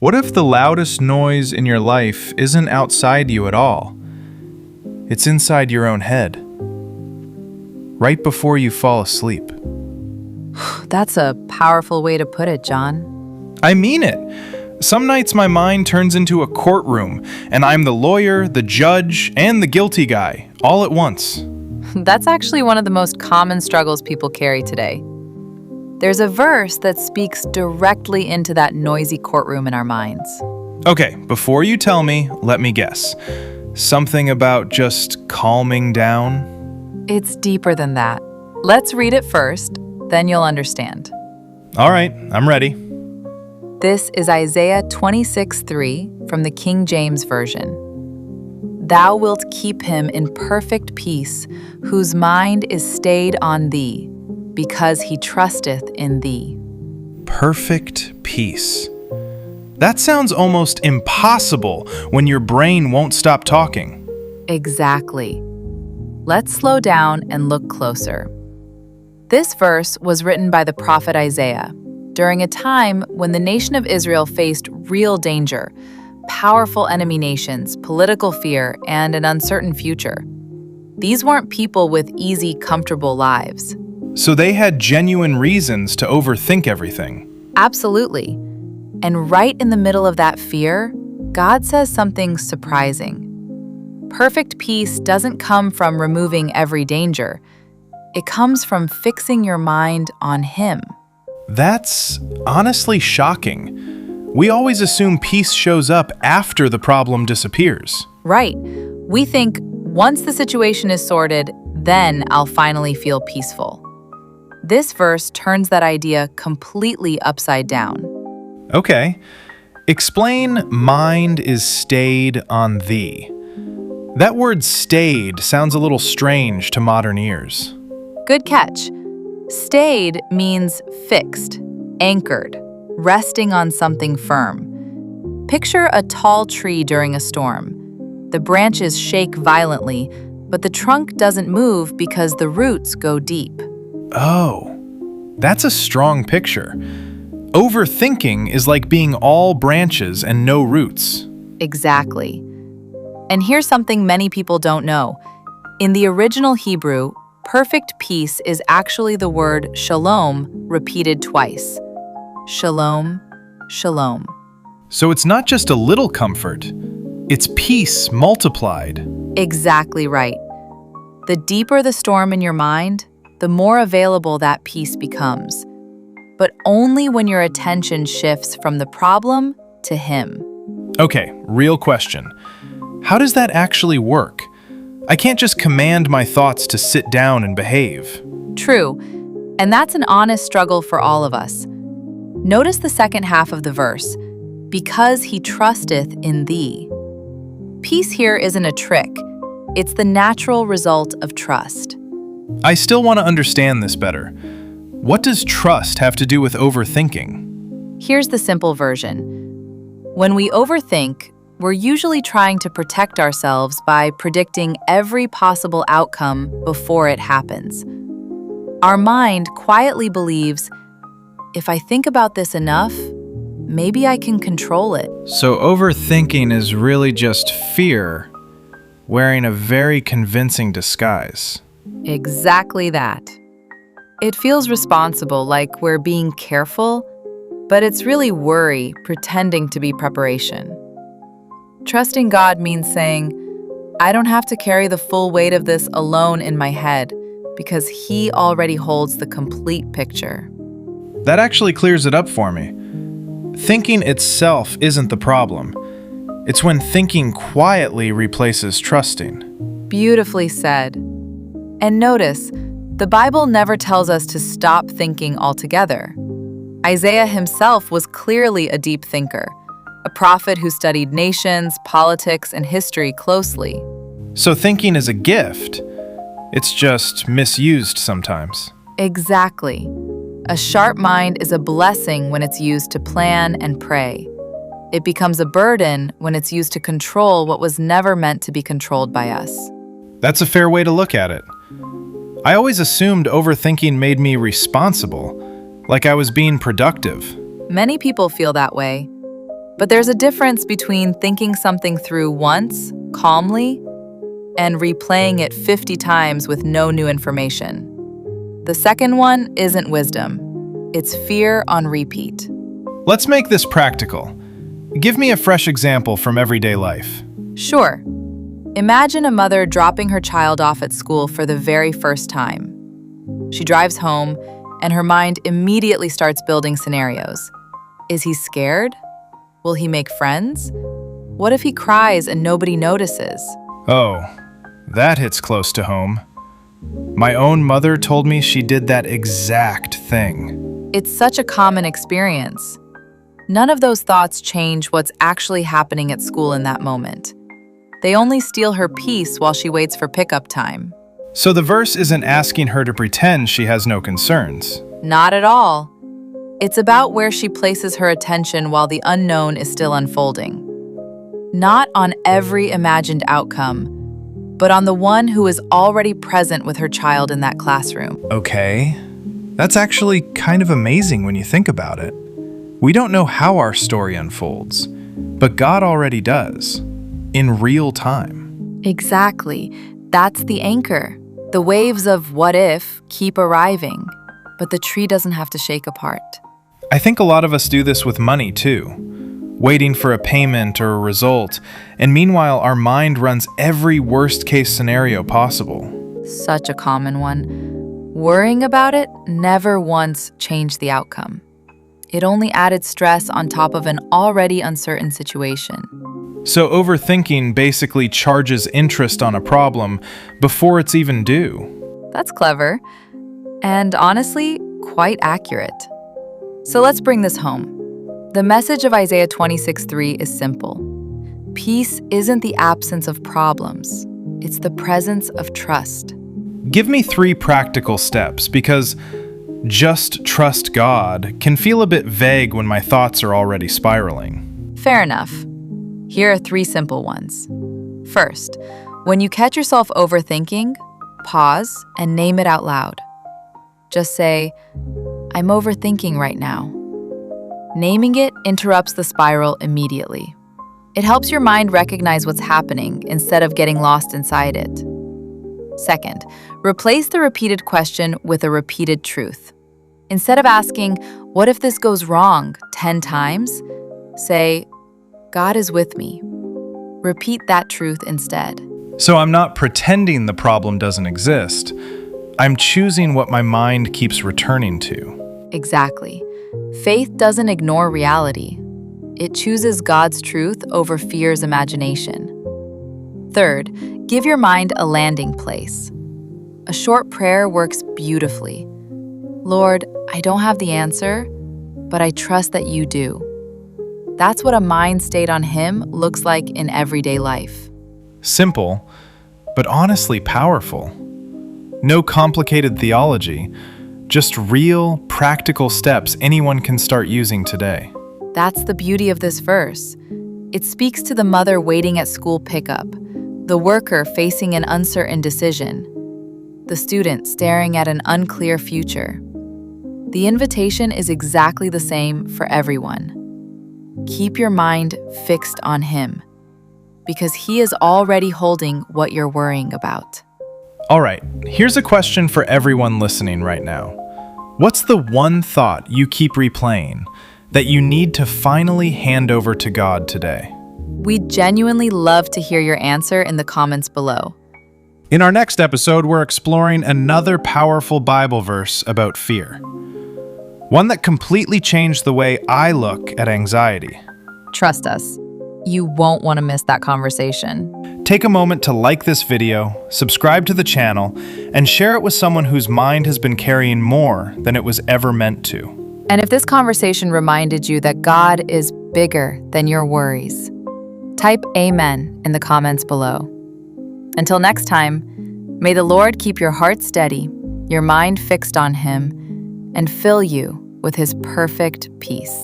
What if the loudest noise in your life isn't outside you at all? It's inside your own head, right before you fall asleep. That's a powerful way to put it, John. I mean it. Some nights my mind turns into a courtroom, and I'm the lawyer, the judge, and the guilty guy, all at once. That's actually one of the most common struggles people carry today. There's a verse that speaks directly into that noisy courtroom in our minds. Okay, before you tell me, let me guess. Something about just calming down? It's deeper than that. Let's read it first, then you'll understand. All right, I'm ready. This is Isaiah 26:3 from the King James Version. Thou wilt keep him in perfect peace, whose mind is stayed on thee, because he trusteth in thee. Perfect peace. That sounds almost impossible when your brain won't stop talking. Exactly. Let's slow down and look closer. This verse was written by the prophet Isaiah during a time when the nation of Israel faced real danger, powerful enemy nations, political fear, and an uncertain future. These weren't people with easy, comfortable lives. So they had genuine reasons to overthink everything. Absolutely. And right in the middle of that fear, God says something surprising. Perfect peace doesn't come from removing every danger. It comes from fixing your mind on Him. That's honestly shocking. We always assume peace shows up after the problem disappears. Right. We think once the situation is sorted, then I'll finally feel peaceful. This verse turns that idea completely upside down. Okay. Explain mind is stayed on thee. That word stayed sounds a little strange to modern ears. Good catch. Stayed means fixed, anchored, resting on something firm. Picture a tall tree during a storm. The branches shake violently, but the trunk doesn't move because the roots go deep. Oh, that's a strong picture. Overthinking is like being all branches and no roots. Exactly. And here's something many people don't know. In the original Hebrew, perfect peace is actually the word shalom repeated twice. Shalom, shalom. So it's not just a little comfort, it's peace multiplied. Exactly right. The deeper the storm in your mind, the more available that peace becomes. But only when your attention shifts from the problem to Him. Okay, real question. How does that actually work? I can't just command my thoughts to sit down and behave. True, and that's an honest struggle for all of us. Notice the second half of the verse, because he trusteth in thee. Peace here isn't a trick. It's the natural result of trust. I still want to understand this better. What does trust have to do with overthinking? Here's the simple version. When we overthink, we're usually trying to protect ourselves by predicting every possible outcome before it happens. Our mind quietly believes, if I think about this enough, maybe I can control it. So overthinking is really just fear wearing a very convincing disguise. Exactly that. It feels responsible, like we're being careful, but it's really worry pretending to be preparation. Trusting God means saying, I don't have to carry the full weight of this alone in my head because He already holds the complete picture. That actually clears it up for me. Thinking itself isn't the problem. It's when thinking quietly replaces trusting. Beautifully said. And notice, the Bible never tells us to stop thinking altogether. Isaiah himself was clearly a deep thinker, a prophet who studied nations, politics, and history closely. So thinking is a gift. It's just misused sometimes. Exactly. A sharp mind is a blessing when it's used to plan and pray. It becomes a burden when it's used to control what was never meant to be controlled by us. That's a fair way to look at it. I always assumed overthinking made me responsible, like I was being productive. Many people feel that way. But there's a difference between thinking something through once, calmly, and replaying it 50 times with no new information. The second one isn't wisdom. It's fear on repeat. Let's make this practical. Give me a fresh example from everyday life. Sure. Imagine a mother dropping her child off at school for the very first time. She drives home, and her mind immediately starts building scenarios. Is he scared? Will he make friends? What if he cries and nobody notices? Oh, that hits close to home. My own mother told me she did that exact thing. It's such a common experience. None of those thoughts change what's actually happening at school in that moment. They only steal her peace while she waits for pickup time. So the verse isn't asking her to pretend she has no concerns. Not at all. It's about where she places her attention while the unknown is still unfolding. Not on every imagined outcome, but on the one who is already present with her child in that classroom. Okay, that's actually kind of amazing when you think about it. We don't know how our story unfolds, but God already does, in real time. Exactly. That's the anchor. The waves of what if keep arriving, but the tree doesn't have to shake apart. I think a lot of us do this with money too, waiting for a payment or a result, and meanwhile our mind runs every worst-case scenario possible. Such a common one. Worrying about it never once changed the outcome. It only added stress on top of an already uncertain situation. So overthinking basically charges interest on a problem before it's even due. That's clever, and honestly, quite accurate. So let's bring this home. The message of Isaiah 26:3 is simple. Peace isn't the absence of problems. It's the presence of trust. Give me 3 practical steps, because just trust God can feel a bit vague when my thoughts are already spiraling. Fair enough. Here are 3 simple ones. First, when you catch yourself overthinking, pause and name it out loud. Just say, I'm overthinking right now. Naming it interrupts the spiral immediately. It helps your mind recognize what's happening instead of getting lost inside it. Second, replace the repeated question with a repeated truth. Instead of asking, what if this goes wrong 10 times? Say, God is with me. Repeat that truth instead. So I'm not pretending the problem doesn't exist. I'm choosing what my mind keeps returning to. Exactly. Faith doesn't ignore reality. It chooses God's truth over fear's imagination. Third, give your mind a landing place. A short prayer works beautifully. Lord, I don't have the answer, but I trust that you do. That's what a mind stayed on Him looks like in everyday life. Simple, but honestly powerful. No complicated theology, just real, practical steps anyone can start using today. That's the beauty of this verse. It speaks to the mother waiting at school pickup, the worker facing an uncertain decision, the student staring at an unclear future. The invitation is exactly the same for everyone. Keep your mind fixed on Him, because He is already holding what you're worrying about. All right, here's a question for everyone listening right now. What's the one thought you keep replaying that you need to finally hand over to God today? We'd genuinely love to hear your answer in the comments below. In our next episode, we're exploring another powerful Bible verse about fear. One that completely changed the way I look at anxiety. Trust us, you won't want to miss that conversation. Take a moment to like this video, subscribe to the channel, and share it with someone whose mind has been carrying more than it was ever meant to. And if this conversation reminded you that God is bigger than your worries, type Amen in the comments below. Until next time, may the Lord keep your heart steady, your mind fixed on Him, and fill you with His perfect peace.